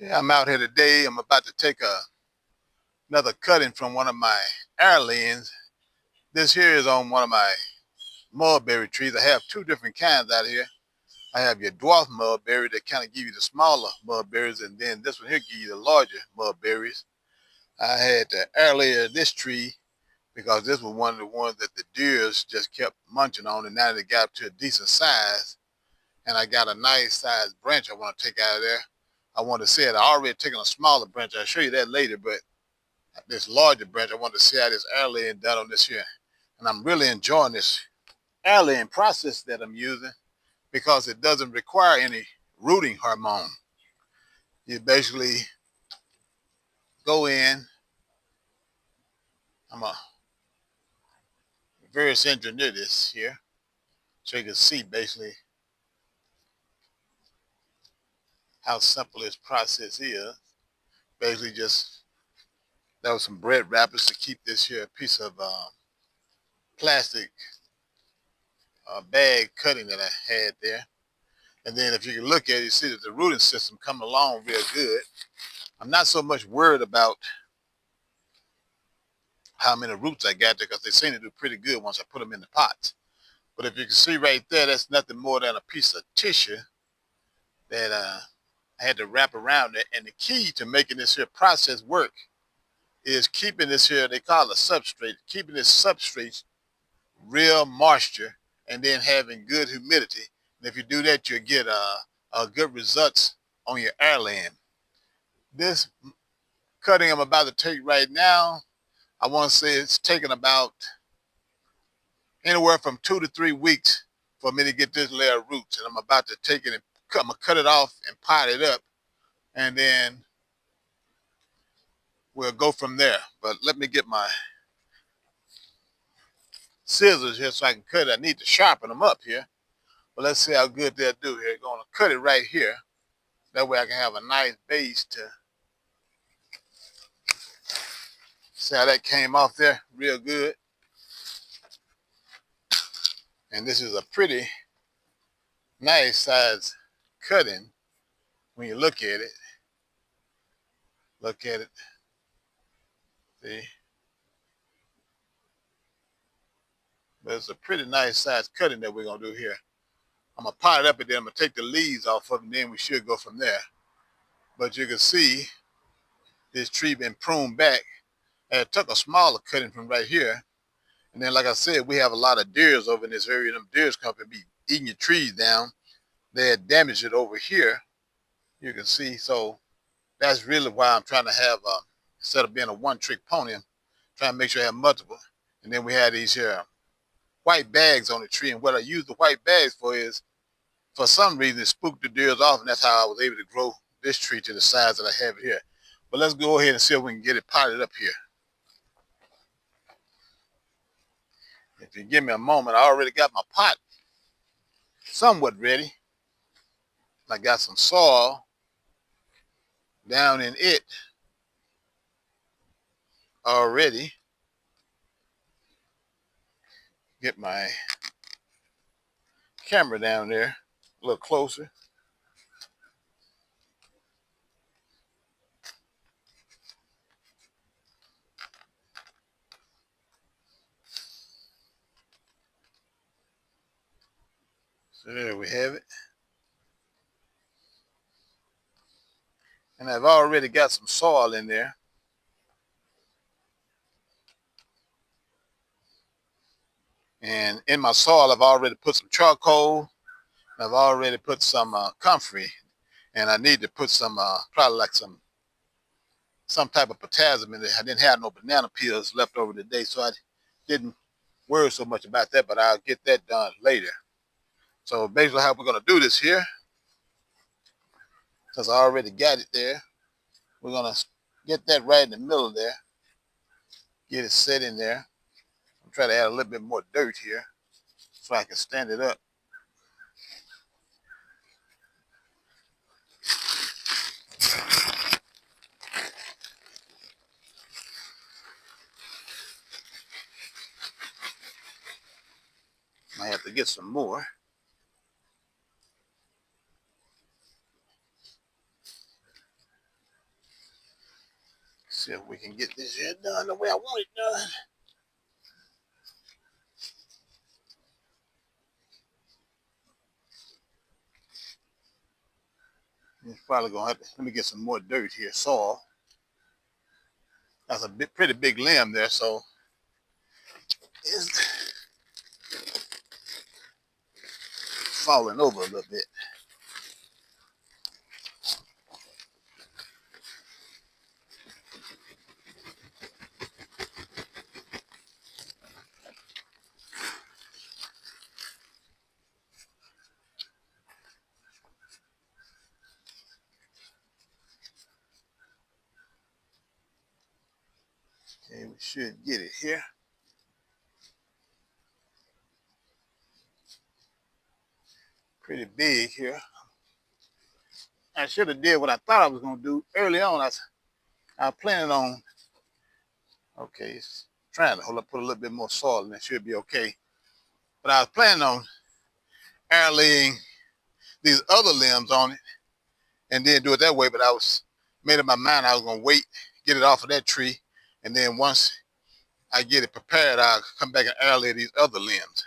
Yeah, I'm out here today. I'm about to take another cutting from one of my heirlooms. This here is on one of my mulberry trees. I have two different kinds out here. I have your dwarf mulberry that kind of give you the smaller mulberries, and then this one here give you the larger mulberries. I had the earlier this tree because this was one of the ones that the deers just kept munching on, and now they got up to a decent size. And I got a nice sized branch I want to take out of there. I want to see it. I already taken a smaller branch. I'll show you that later, but this larger branch, I want to see how this airlaying done on this here. And I'm really enjoying this airlaying process that I'm using because it doesn't require any rooting hormone. You basically go in. I'm a reverse engineer this here so you can see basically how simple this process is. Basically just, that was some bread wrappers to keep this here piece of plastic bag cutting that I had there. And then if you can look at it, you see that the rooting system coming along real good. I'm not so much worried about how many roots I got there because they seem to do pretty good once I put them in the pots. But if you can see right there, that's nothing more than a piece of tissue that I had to wrap around it. And the key to making this here process work is keeping this here, they call it a substrate, keeping this substrate real moisture and then having good humidity. And if you do that, you'll get good results on your airland. This cutting I'm about to take right now, I want to say it's taken about anywhere from 2 to 3 weeks for me to get this layer of roots. And I'm about to take it and I'm gonna cut it off and pot it up, and then we'll go from there. But let me get my scissors here so I can cut it. I need to sharpen them up here. But let's see how good they'll do here. Gonna cut it right here. That way I can have a nice base to see how that came off there real good. And this is a pretty nice size cutting when you look at it. Look at it. See? But it's a pretty nice size cutting that we're gonna do here. I'm gonna pot it up and then I'm gonna take the leaves off of it and then we should go from there. But you can see this tree been pruned back. And it took a smaller cutting from right here. And then like I said, we have a lot of deers over in this area. Them deers come and be eating your trees down. They had damaged it over here. You can see. So that's really why I'm trying to have, instead of being a one-trick pony, I'm trying to make sure I have multiple. And then we had these here white bags on the tree. And what I use the white bags for is, for some reason, it spooked the deers off. And that's how I was able to grow this tree to the size that I have it here. But let's go ahead and see if we can get it potted up here. If you give me a moment, I already got my pot somewhat ready. I got some soil down in it already. Get my camera down there a little closer. So there we have it. And I've already got some soil in there. And in my soil, I've already put some charcoal. I've already put some comfrey. And I need to put some, probably like some type of potassium in there. I didn't have no banana peels left over today, so I didn't worry so much about that, but I'll get that done later. So basically how we're going to do this here, because I already got it there, we're going to get that right in the middle there, get it set in there. I'm trying to add a little bit more dirt here so I can stand it up. I have to get some more. See if we can get this here done the way I want it done. It's probably gonna have to, let me get some more dirt here, soil. That's a pretty big limb there, so it's falling over a little bit. Okay, we should get it here. Pretty big here. I should have did what I thought I was gonna do early on. I was planning on, okay, it's trying to hold up, put a little bit more soil and it should be okay. But I was planning on air laying these other limbs on it and then do it that way, but I was made up my mind I was gonna wait, get it off of that tree, and then once I get it prepared, I'll come back and air lay these other limbs.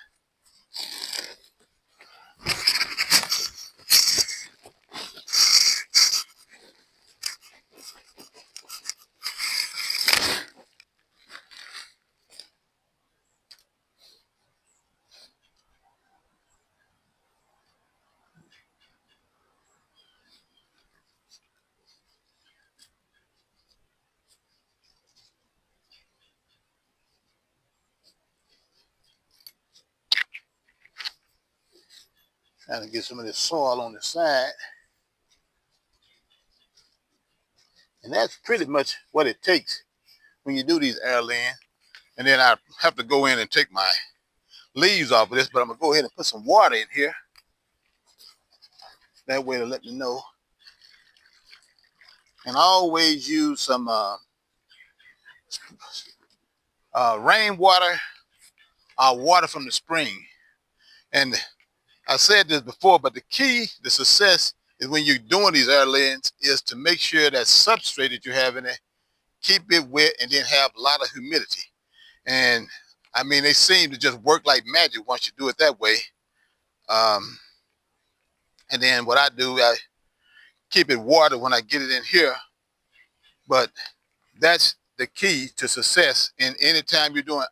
Trying to get some of this soil on the side. And that's pretty much what it takes when you do these air laying. And then I have to go in and take my leaves off of this, but I'm gonna go ahead and put some water in here. That way to let me know. And I always use some rainwater or water from the spring. And I said this before, but the key to success is when you're doing these air layings is to make sure that substrate that you have in it, keep it wet and then have a lot of humidity. And I mean, they seem to just work like magic once you do it that way. And then what I do, I keep it watered when I get it in here. But that's the key to success in any time you're doing,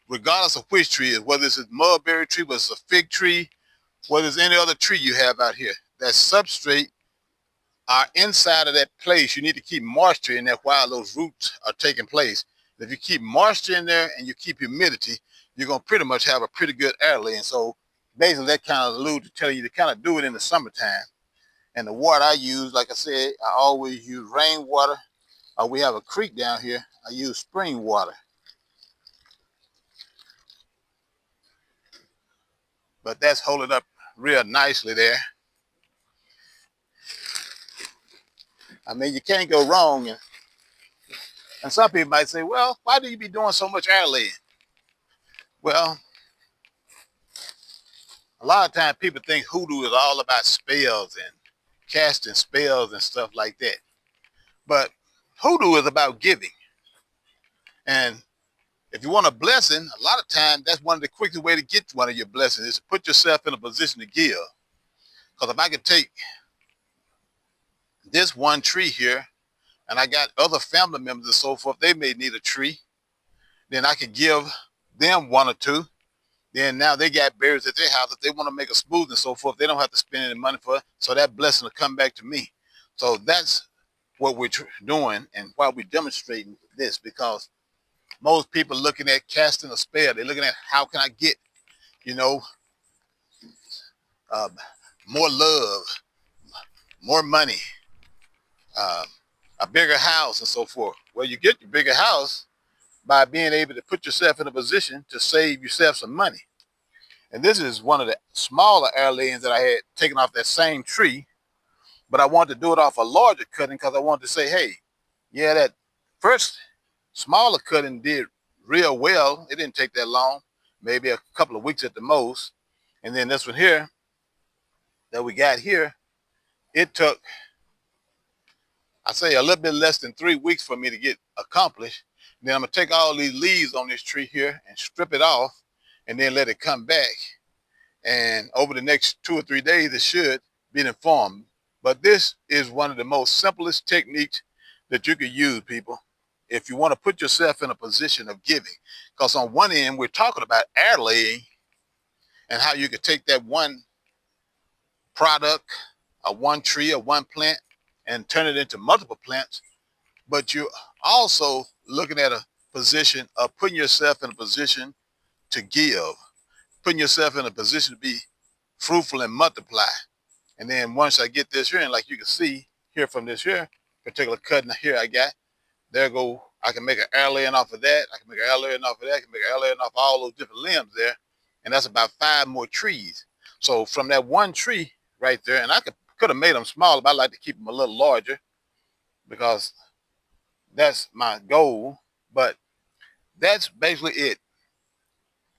regardless of which tree is, whether it's a mulberry tree, whether it's a fig tree, whether it's any other tree you have out here. That substrate are inside of that place. You need to keep moisture in there while those roots are taking place. If you keep moisture in there and you keep humidity, you're going to pretty much have a pretty good air lay. And so basically that kind of alludes to telling you to kind of do it in the summertime. And the water I use, like I said, I always use rainwater. We have a creek down here. I use spring water. But that's holding up real nicely there. I mean, you can't go wrong. And some people might say, well, why do you be doing so much air laying? Well, a lot of times people think hoodoo is all about spells and casting spells and stuff like that. But hoodoo is about giving. And if you want a blessing, a lot of times that's one of the quickest way to get one of your blessings is to put yourself in a position to give. Because if I could take this one tree here, and I got other family members and so forth, they may need a tree, then I could give them one or two. Then now they got berries at their house. If they want to make a smoothie and so forth, they don't have to spend any money for it. So that blessing will come back to me. So that's what we're doing and why we're demonstrating this, because most people looking at casting a spell, they're looking at how can I get, you know, more love, more money, a bigger house and so forth. Well, you get your bigger house by being able to put yourself in a position to save yourself some money. And this is one of the smaller air layings that I had taken off that same tree, but I wanted to do it off a larger cutting because I wanted to say, hey, yeah, that first smaller cutting did real well. It didn't take that long, maybe a couple of weeks at the most. And then this one here that we got here, it took, I say a little bit less than 3 weeks for me to get accomplished. Then I'm gonna take all these leaves on this tree here and strip it off and then let it come back. And over the next 2 or 3 days, it should be informed. But this is one of the most simplest techniques that you could use, people, if you want to put yourself in a position of giving. Because on one end, we're talking about air laying and how you could take that one product, or one tree, or one plant, and turn it into multiple plants. But you're also looking at a position of putting yourself in a position to give, putting yourself in a position to be fruitful and multiply. And then once I get this here, and like you can see here from this here particular cutting here I got, there go, I can make an air laying off of that. I can make an air laying off of that. I can make an air laying off all those different limbs there. And that's about 5 more trees. So from that one tree right there, and I could have made them smaller, but I like to keep them a little larger because that's my goal. But that's basically it.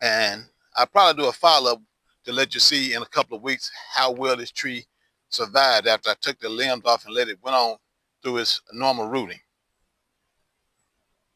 And I'll probably do a follow-up to let you see in a couple of weeks how well this tree survived after I took the limbs off and let it went on through its normal rooting.